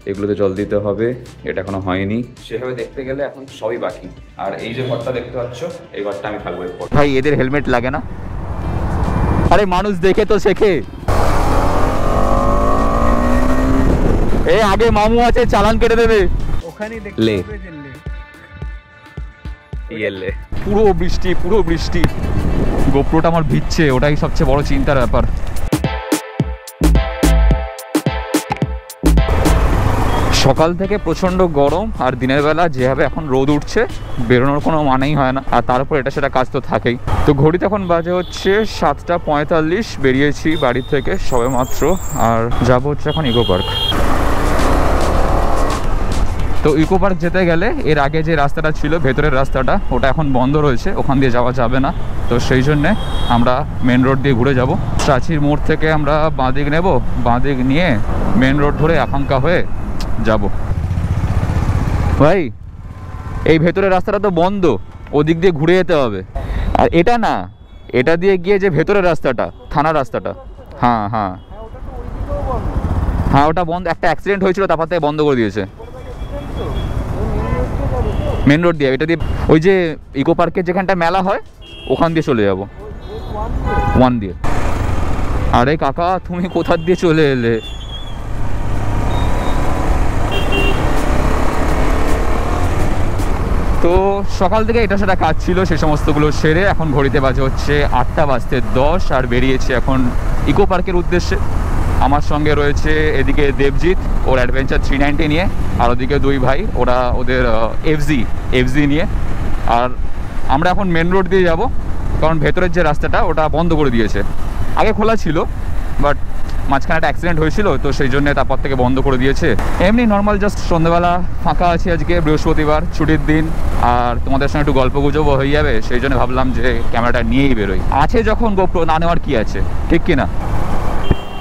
এগুলোতে জল দিতে হবে, এটা এখনো হয়নি। সেভাবে দেখতে গেলে এখন সবই বাকি। আর এই যে ঘরটা দেখতে পাচ্ছ, এই ঘরটা আমি থাকবো এরপর। ভাই এদের হেলমেট লাগে না? আরে মানুষ দেখে তো শেখে। এই আগে মামু আছে, চালান কেটে দেবে। ওখানেই দেখতে হবে যে লে পুরো বৃষ্টি, পুরো বৃষ্টি। গোপ্রোটা আমার ভিজছে, ওটাই সবচেয়ে বড় চিন্তার ব্যাপার। সকাল থেকে প্রচণ্ড গরম, আর দিনের বেলা যেভাবে এখন রোদ উঠছে, বেরোনোর কোনো মানেই হয় না। আর তারপর এটা সেটা কাজ তো থাকেই। তো ঘড়িতে এখন বাজে হচ্ছে 7:45। বেরিয়েছি বাড়ি থেকে সবে মাত্র, আর যাবো হচ্ছে এখন ইকো পার্ক। তো ইকো পার্ক যেতে গেলে এর আগে যে রাস্তাটা ছিল, ভেতরের রাস্তাটা, ওটা এখন বন্ধ রয়েছে, ওখান দিয়ে যাওয়া যাবে না। তো সেই জন্যে আমরা মেন রোড দিয়ে ঘুরে যাব। চাচির মোড় থেকে আমরা বাঁদিক নেব, বাঁদিক নিয়ে মেন রোড ধরে আকাঙ্ক্ষা হয়ে যাব। ভাই এই ভেতরের রাস্তাটা তো বন্ধ, ওদিক দিয়ে ঘুরে যেতে হবে। আর এটা না, এটা দিয়ে গিয়ে যে ভেতরের রাস্তাটা, থানার রাস্তাটা, হ্যাঁ হ্যাঁ হ্যাঁ, ওটা বন্ধ। একটা অ্যাক্সিডেন্ট হয়েছিল, তারপর থেকে বন্ধ করে দিয়েছে। মেন রোড দিয়ে, এটা দিয়ে ওই যে ইকো পার্কের যেখানটা মেলা হয়, ওখান দিয়ে চলে যাব, 1 দিয়ে। আরে কাকা, তুমি কোথা দিয়ে চলে এলে? তো সকাল থেকে এটা সেটা কাজ ছিল, সে সমস্তগুলো সেরে এখন ঘড়িতে বাজে হচ্ছে 8:10, আর বেরিয়েছে এখন ইকো পার্কের উদ্দেশ্যে। আমার সঙ্গে রয়েছে এদিকে দেবজিৎ, ওর অ্যাডভেঞ্চার 390 নিয়ে, আর ওদিকে 2 ভাই, ওরা ওদের এফজি নিয়ে। আর আমরা এখন মেন রোড দিয়ে যাব, কারণ ভেতরের যে রাস্তাটা ওটা বন্ধ করে দিয়েছে। আগে খোলা ছিল, বাট মাঝখানে একটা অ্যাক্সিডেন্ট হয়েছিল, তো সেই জন্য তারপর থেকে বন্ধ করে দিয়েছে। এমনি নর্মাল জাস্ট সন্ধ্যেবেলা ফাঁকা আছে, আজকে বৃহস্পতিবার, ছুটির দিন, আর তোমাদের সঙ্গে একটু গল্প গুজবও হয়ে যাবে, সেই জন্য ভাবলাম যে ক্যামেরাটা নিয়েই বেরোই। আছে যখন গোপ্রো, না নেওয়ার কি আছে, ঠিক কিনা?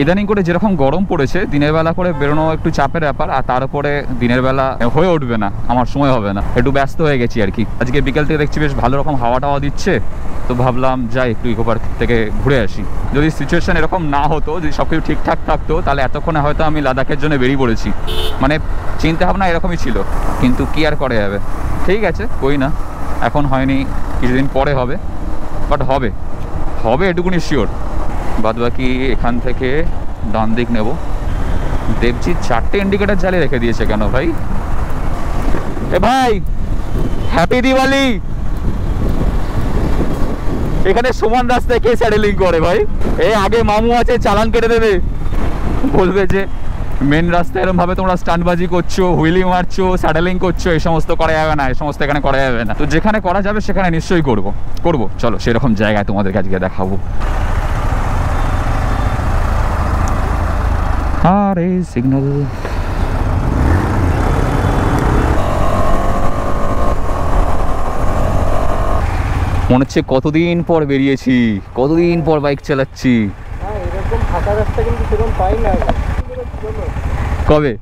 ইদানিং করে যেরকম গরম পড়েছে, দিনের বেলা করে বেরোনো একটু চাপের ব্যাপার, আর তার উপরে দিনের বেলা হয়ে উঠবে না, আমার সময় হবে না, একটু ব্যস্ত হয়ে গেছি আর কি। আজকে বিকেল থেকে দেখছি বেশ ভালো রকম হাওয়া টাওয়া দিচ্ছে, তো ভাবলাম যাই একটু ইকো পার্ক থেকে ঘুরে আসি। যদি সিচুয়েশন এরকম না হতো, যদি সব কিছু ঠিকঠাক থাকতো, তাহলে এতক্ষণে হয়তো আমি লাদাখের জন্য বেরিয়ে পড়েছি। মানে চিন্তা ভাবনা এরকমই ছিল, কিন্তু কি আর করে যাবে। ঠিক আছে, কই না, এখন হয়নি, কিছুদিন পরে হবে, বাট হবে হবে এটুকুনি শিওর। বাদ বাকি এখান থেকে ডান দিক নেব। দেবজিৎ 4টে ইন্ডিকেটার জ্বালিয়ে রেখে দিয়েছে কেন ভাই? এ ভাই, হ্যাপি দিওয়ালি। এখানে সমান রাস্তায় কে স্যাডেলিং করে ভাই? এই আগে মামু আছে, চালান কেটে দেবে, বলবে যে মেন রাস্তায় এরকম ভাবে তোমরা স্টান্টবাজি করছো, হুইলি মারছো, স্যাডেলিং করছো, এই সমস্ত করা যাবে না, এই সমস্ত এখানে করা যাবে না। তো যেখানে করা যাবে সেখানে নিশ্চয়ই করবো। চলো সেরকম জায়গায় তোমাদেরকে আজকে দেখাবো। আরে সিগন্যাল, মনে হচ্ছে কতদিন পর বেরিয়েছি, কতদিন পর বাইক চালাচ্ছি। এরকম ফাঁকা রাস্তা কিন্তু সেরকম পাই না। কবে?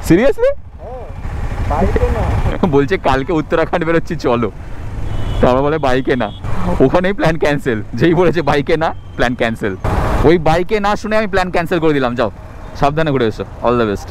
সিরিয়াসলি? বলছে কালকে উত্তরাখণ্ড বেরোচ্ছি চলো, তারপর বলে বাইকে না। ওখানেই প্ল্যান ক্যান্সেল, যেই বলেছে বাইকে না, প্ল্যান ক্যান্সেল। ওই বাইকে না শুনে আমি প্ল্যান ক্যান্সেল করে দিলাম। যাও সাবধানে ঘুরে এসো, অল দ্য বেস্ট।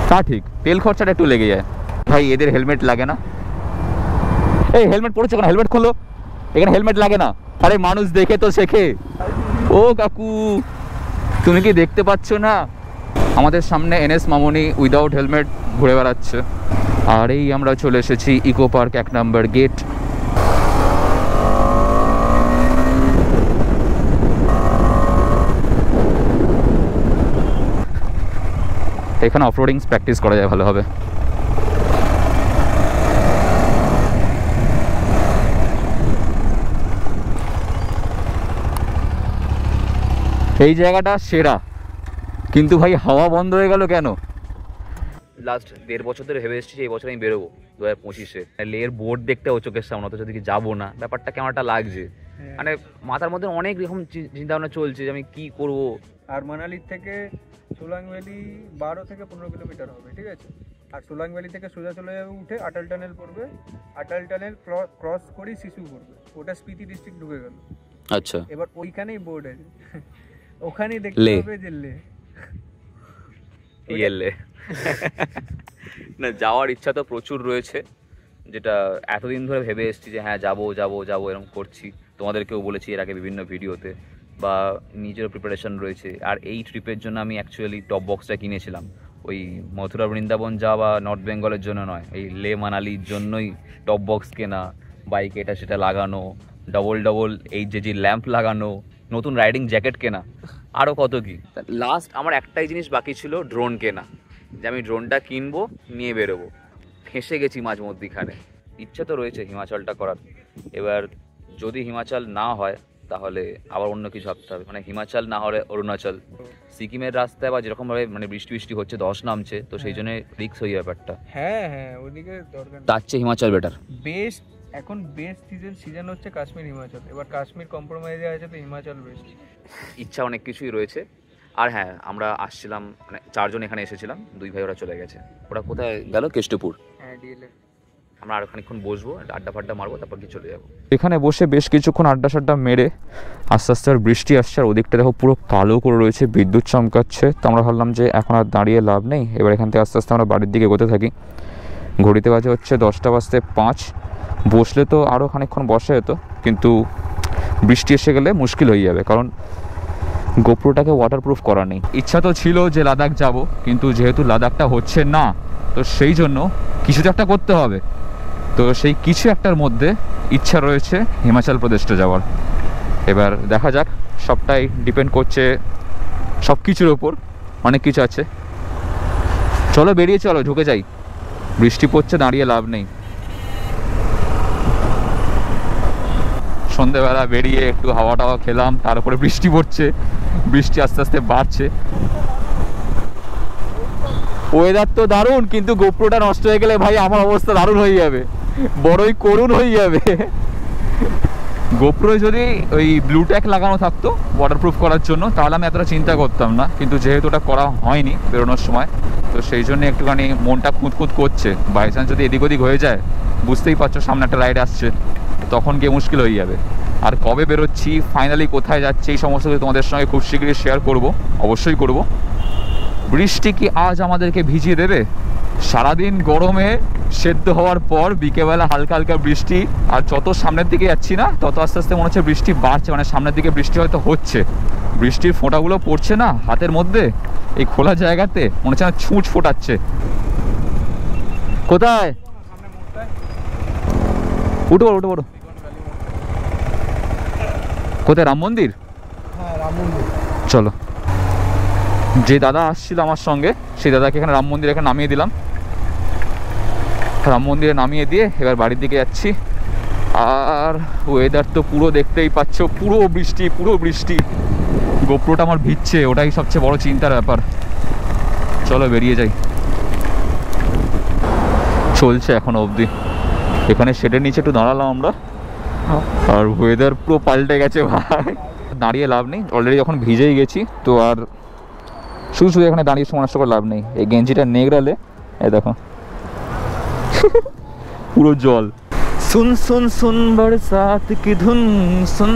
তা ঠিক, তেল খরচাটা একটু লেগে যায়। ভাই এদের হেলমেট লাগে না? এই হেলমেট পড়েছে কেন? হেলমেট খোলো, এখানে হেলমেট লাগে না। আরে মানুষ দেখে তো শেখে। ও কাকু, তুমি কি দেখতে পাচ্ছ না আমাদের সামনে এনএস মামনি উইদাউট হেলমেট ঘুরে বেড়াচ্ছে? আর এই আমরা চলে এসেছি ইকো পার্ক 1 নম্বর গেট। এখানে অফরোডিং প্র্যাকটিস করা যায় ভালোভাবে। এই জায়গাটা সেরা, কিন্তু ভাই হাওয়া বন্ধ হয়ে গেল কেন? লাস্ট 1.5 বছর ধরে ভেবে এসেছি এই বছর আমি বেরোবো 2025-এ। লের বোর্ড দেখতে ও চোখের সামনে, অথচ যদি যাবো না, ব্যাপারটা কেমন একটা লাগছে। মানে মাথার মধ্যে অনেক রকম চিন্তা ভাবনা চলছে যে আমি কি করব। আর মানালির থেকে সোলাং ভ্যালি 12 থেকে 15 কিলোমিটার হবে, ঠিক আছে? আর সোলাং ভ্যালি থেকে সোজা চলে যাবে, উঠে আটাল টানেল পড়বে, আটাল টানেল ক্রস করেই শিশু পড়বে, ওটা স্পিতি ডিস্ট্রিক্ট ঢুকে গেল। আচ্ছা, এবার ওইখানেই বোর্ড আছে, ওখানেই দেখতে হবে যে লে। ইয়েলে না, যাওয়ার ইচ্ছা তো প্রচুর রয়েছে, যেটা এতদিন ধরে ভেবে এসেছি যে হ্যাঁ যাবো যাবো যাবো এরকম করছি, তোমাদেরকেও বলেছি এর আগে বিভিন্ন ভিডিওতে, বা নিজেরও প্রিপারেশন রয়েছে। আর এই ট্রিপের জন্য আমি অ্যাকচুয়ালি টপ বক্সটা কিনেছিলাম, ওই মথুরা বৃন্দাবন যাওয়া বা নর্থ বেঙ্গলের জন্য নয়, এই লে মানালির জন্যই টপ বক্স কেনা, বাইকে এটা সেটা লাগানো, ডবল এইচজি ল্যাম্প লাগানো, নতুন রাইডিং জ্যাকেট কেনা, আরও কত কি। লাস্ট আমার একটাই জিনিস বাকি ছিল, ড্রোন কেনা, যে আমি ড্রোনটা কিনবো, নিয়ে বেরোবো। ফেঁসে গেছি মাঝ মধ্যিখানে। ইচ্ছা তো রয়েছে হিমাচলটা করার, এবার যদি হিমাচল না হয় তাহলে আবার অন্য কিছু ভাবতে হবে, মানে হিমাচল না হলে অরুণাচল। সিকিমের রাস্তায় বা যেরকমভাবে মানে বৃষ্টি হচ্ছে, ধস নামছে, তো সেই জন্য রিস্ক হয়ে ব্যাপারটা। হ্যাঁ হ্যাঁ, ওদিকে দরকার তার চেয়ে হিমাচল বেটার। বেস্ট এখন বেস্ট সিজন হচ্ছে কাশ্মীর হিমাচল, এবার কাশ্মীর কম্প্রোমাইজে আছে তো হিমাচল বেস্ট। ইচ্ছা অনেক কিছুই রয়েছে। আর হ্যাঁ, আমরা আসছিলাম মানে 4 জন এখানে এসেছিলাম, 2 ভাই ওরা চলে গেছে। ওরা কোথায় গেল? কেষ্টপুর। হ্যাঁ ডিএলএ। আমরা আর খানিকক্ষণ বসবো, আড্ডা ফাড্ডা মারবো, তারপর কি চলে যাবো। এখানে বসে বেশ কিছুক্ষণ আড্ডা সাড্ডা মেরে আস্তে আস্তে আর বৃষ্টি আসছে, আর ওদিকটা দেখো পুরো কালো করে রয়েছে, বিদ্যুৎ চমকাচ্ছে। তো আমরা ভাবলাম যে এখন আর দাঁড়িয়ে লাভ নেই, এবার এখান থেকে আস্তে আস্তে আমরা বাড়ির দিকে এগোতে থাকি। ঘড়িতে বাজে হচ্ছে 10:05। বসলে তো আরও খানিকক্ষণ বসা যেত, কিন্তু বৃষ্টি এসে গেলে মুশকিল হয়ে যাবে, কারণ গোপ্রোটাকে ওয়াটারপ্রুফ করা নেই। ইচ্ছা তো ছিল যে লাদাখ যাব, কিন্তু যেহেতু লাদাখটা হচ্ছে না, তো সেই জন্য কিছু তো একটা করতে হবে। তো সেই কিছু একটার মধ্যে ইচ্ছা রয়েছে হিমাচল প্রদেশটা যাওয়ার। এবার দেখা যাক, সবটাই ডিপেন্ড করছে সব কিছুর ওপর, অনেক কিছু আছে। চলো বেরিয়ে চলো, ঢুকে যাই। বৃষ্টি পড়ছে, দাঁড়িয়ে লাভ নেই। সন্ধ্যেবেলা বেরিয়ে একটু হাওয়া টাওয়া খেলাম, তারপরে বৃষ্টি পড়ছে, বৃষ্টি আস্তে আস্তে বাড়ছে। ওয়েদার তো দারুণ, কিন্তু গোপ্রোটা নষ্ট হয়ে গেলে ভাই আমার অবস্থা দারুণ হয়ে যাবে, বড়ই করুণ হয়ে যাবে। গোপ্রো যদি ওই ব্লু ট্যাগ লাগানো থাকতো ওয়াটারপ্রুফ করার জন্য, তাহলে আমি এতটা চিন্তা করতাম না, কিন্তু যেহেতু ওটা করা হয়নি বেরোনোর সময়, তো সেই জন্য একটুখানি মনটা খুঁতখুত করছে। বাই চান্স যদি এদিক ওদিক হয়ে যায়, বুঝতেই পারছো সামনে একটা রাইড আসছে, তখন গিয়ে মুশকিল হয়ে যাবে। আর কবে বেরোচ্ছি, ফাইনালি কোথায় যাচ্ছে, এই সমস্ত কিছু তোমাদের সঙ্গে খুব শীঘ্রই শেয়ার করব, অবশ্যই করব। বৃষ্টি কি আজ আমাদেরকে ভিজিয়ে দেবে? সারাদিন গরমে সেদ্ধ হওয়ার পর বিকেলবেলা হালকা হালকা বৃষ্টি, আর যত সামনের দিকে যাচ্ছি না তত আস্তে আস্তে মনে হচ্ছে বৃষ্টি বাড়ছে, মানে সামনের দিকে বৃষ্টি হয়তো হচ্ছে। বৃষ্টির ফোঁটাগুলো পড়ছে না হাতের মধ্যে, এই খোলা জায়গাতে মনে হচ্ছে না ছুঁচ ফোটাচ্ছে। কোথায়? উঠো উঠো উঠো। কোথায়? রাম মন্দির? হ্যাঁ রাম মন্দির। চলো। যে দাদা আসছিল আমার সঙ্গে, সেই দাদাকে এখানে রাম মন্দির এখানে নামিয়ে দিলাম। রাম মন্দিরে নামিয়ে দিয়ে এবার বাড়ির দিকে যাচ্ছি। আর ওয়েদার তো পুরো দেখতেই পাচ্ছ, পুরো বৃষ্টি পুরো বৃষ্টি। গোপ্রোটা আমার ভিজছে, ওটাই সবচেয়ে বড় চিন্তার ব্যাপার। চলো বেরিয়ে যাই। চলছে এখনো অবধি। এখানে শেডের নিচে একটু দাঁড়ালাম আমরা, আর ওয়েদার পুরো পাল্টে গেছে ভাই। দাঁড়িয়ে লাভ নেই, অলরেডি যখন ভিজেই গেছি, তো আর শুধু শুধু এখানে দাঁড়িয়ে সময় নষ্ট করে লাভ নেই। এই গেঞ্জিটা নেগড়ালে এই দেখো পুরো জল। सुन सुन सुन बरसात की धुन सुन।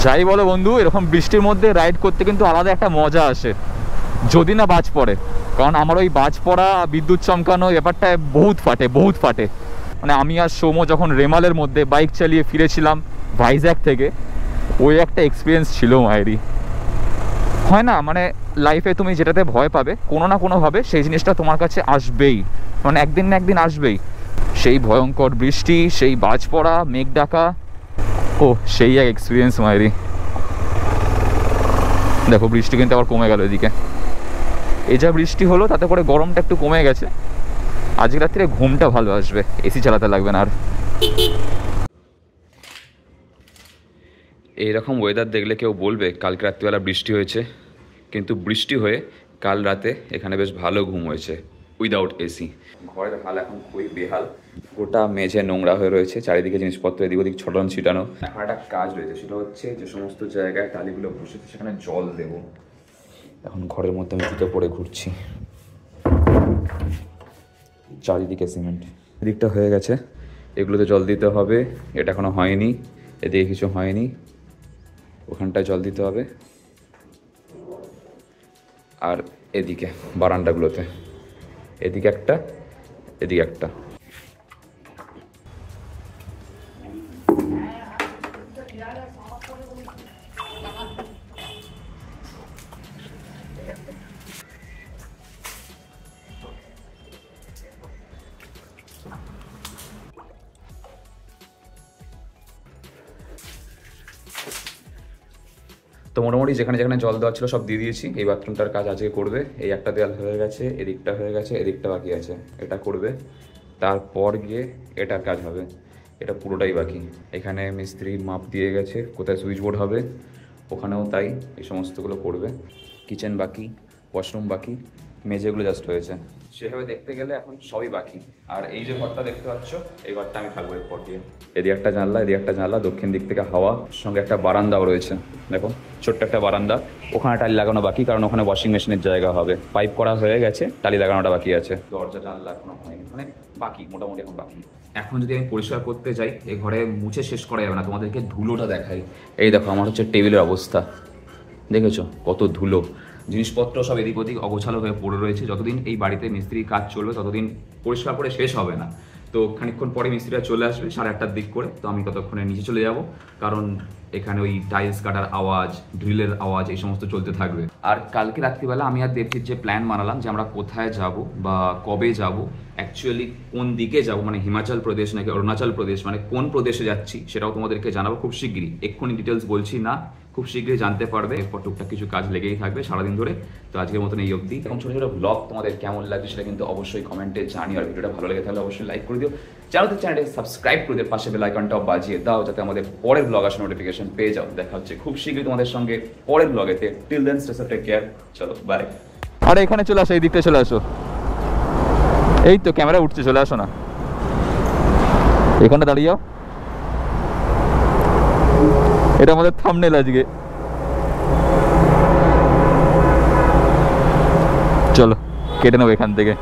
যাই বলো বন্ধু, এরকম বৃষ্টির মধ্যে রাইড করতে কিন্তু আলাদা একটা মজা আসে, যদি না বাজ পড়ে। কারণ আমার ওই বাজ পড়া, বিদ্যুৎ চমকানো ব্যাপারটা বহুত ফাটে। মানে আমি আর সৌম্য যখন রেমালের মধ্যে বাইক চালিয়ে ফিরেছিলাম ভাইজ্যাক থেকে, ওই একটা এক্সপিরিয়েন্স ছিল মায়েরই। হয় না, মানে লাইফে তুমি যেটাতে ভয় পাবে কোনো না কোনোভাবে সেই জিনিসটা তোমার কাছে আসবেই, মানে একদিন না একদিন আসবেই। সেই ভয়ঙ্কর বৃষ্টি, সেই বাজ পড়া, মেঘ ডাকা, ও সেই এক এক্সপিরিয়েন্স মায়েরই। দেখো বৃষ্টি কিন্তু আবার কমে গেল এদিকে। এই যা বৃষ্টি হলো তাতে করে গরমটা একটু কমে গেছে। আজকে রাত্রে ঘুমটা ভালো আসবে, এসি চালাতে লাগবে না আর। এইরকম ওয়েদার দেখলে কেউ বলবে কালকে রাত্রিবেলা বৃষ্টি হয়েছে, কিন্তু বৃষ্টি হয়ে কাল রাতে এখানে বেশ ভালো ঘুম হয়েছে উইদাউট এসি। ঘরের হাল এখন খুবই বেহাল, গোটা মেঝে নোংরা হয়ে রয়েছে, চারিদিকে জিনিসপত্র এদিক ওদিক ছড়ানো ছিটানো। এখন একটা কাজ রয়েছে, সেটা হচ্ছে যে সমস্ত জায়গায় টালিগুলো বসেছে সেখানে জল দেব। এখন ঘরের মধ্যে আমি জুতো পরে ঘুরছি, চারিদিকে সিমেন্ট। এদিকটা হয়ে গেছে, এগুলোতে জল দিতে হবে, এটা এখনো হয়নি, এদিকে কিছু হয়নি। ওখানটায় জল দিতে হবে, আর এদিকে বারান্দাগুলোতে, এদিকে একটা, এদিকে একটা। তো মোটামুটি যেখানে যেখানে জল দেওয়া ছিল সব দিয়ে দিয়েছি। এই বাথরুমটার কাজ আজকে করবে। এই একটা দেয়াল হয়ে গেছে, এদিকটা হয়ে গেছে, এদিকটা বাকি আছে, এটা করবে। তারপর গিয়ে এটার কাজ হবে, এটা পুরোটাই বাকি। এখানে মিস্ত্রি মাপ দিয়ে গেছে কোথায় সুইচ বোর্ড হবে, ওখানেও তাই, এই সমস্তগুলো করবে। কিচেন বাকি, ওয়াশরুম বাকি, মেঝেগুলো জাস্ট হয়েছে। সেভাবে দেখতে গেলে এখন সবই বাকি। আর এই যে ঘরটা দেখতে পাচ্ছ, এই ঘরটা আমি থাকবো এরপর দিয়ে। এদিকে একটা জানলা, এদিকে একটা জানলা, দক্ষিণ দিক থেকে হাওয়া, সঙ্গে একটা বারান্দাও রয়েছে। দেখো ছোট্ট একটা বারান্দা, ওখানে টালি লাগানো বাকি, কারণ ওখানে ওয়াশিং মেশিনের জায়গা হবে। পাইপ করা হয়ে গেছে, টালি লাগানোটা বাকি আছে। দরজা জানলা এখনো হয়নি, মানে বাকি, মোটামুটি এখন বাকি। এখন যদি আমি পরিষ্কার করতে যাই, এই ঘরে মুছে শেষ করা যাবে না। তোমাদেরকে ধুলোটা দেখাই। এই দেখো আমার হচ্ছে টেবিলের অবস্থা, দেখেছো কত ধুলো, জিনিসপত্র সব এদিক ওদিক অগোছালো হয়ে পড়ে রয়েছে। যতদিন এই বাড়িতে মিস্ত্রি কাজ চলবে ততদিন পরিষ্কার করে শেষ হবে না। তো খানিকক্ষণ পরে মিস্ত্রিরা চলে আসবে 8:30-র দিক করে। তো আমি ততক্ষণে নিচে চলে যাব, কারণ এখানে ওই টাইলস কাটার আওয়াজ, ড্রিলের আওয়াজ, এই সমস্ত চলতে থাকবে। আর কালকে রাত্রিবেলা আমি আর দেবজিৎ যে প্ল্যান বানালাম যে আমরা কোথায় যাব বা কবে যাব, অ্যাকচুয়ালি কোন দিকে যাব, মানে হিমাচল প্রদেশ নাকি অরুণাচল প্রদেশ, মানে কোন প্রদেশে যাচ্ছি সেটাও তোমাদেরকে জানাবো খুব শিগগিরই। এক্ষুনি ডিটেলস বলছি না, খুব শীঘ্রই জানতে পারবে। এরপর টুকটাক কিছু কাজ লেগেই থাকবে সারাদিন ধরে। তো আজকের মতন এই অবধি। এখন ছোটো ছোটো ব্লগ তোমাদের কেমন লাগছে সেটা কিন্তু অবশ্যই কমেন্টে জানিও। আর ভিডিওটা ভালো লেগে থাকলে অবশ্যই লাইক করে দিও, চ্যানেলটি সাবস্ক্রাইব করে দিও, পাশে বেল আইকনটাও বাজিয়ে দাও যাতে আমাদের পরের ব্লগ আসা নোটিফিকেশন পেয়ে যাও। দেখা হচ্ছে খুব শীঘ্রই তোমাদের সঙ্গে পরের ব্লগেতে। Till then stay safe, take care, চলো বাই। আরে এখানে চলে আসো, এই দিকটা চলে আসো। এই তো ক্যামেরা উঠছে, চলে আসো না, এখানে দাঁড়িয়ে যাও। এটা আমাদের থাম্বনেল আজকে। চলো কেটে নেবো এখান থেকে।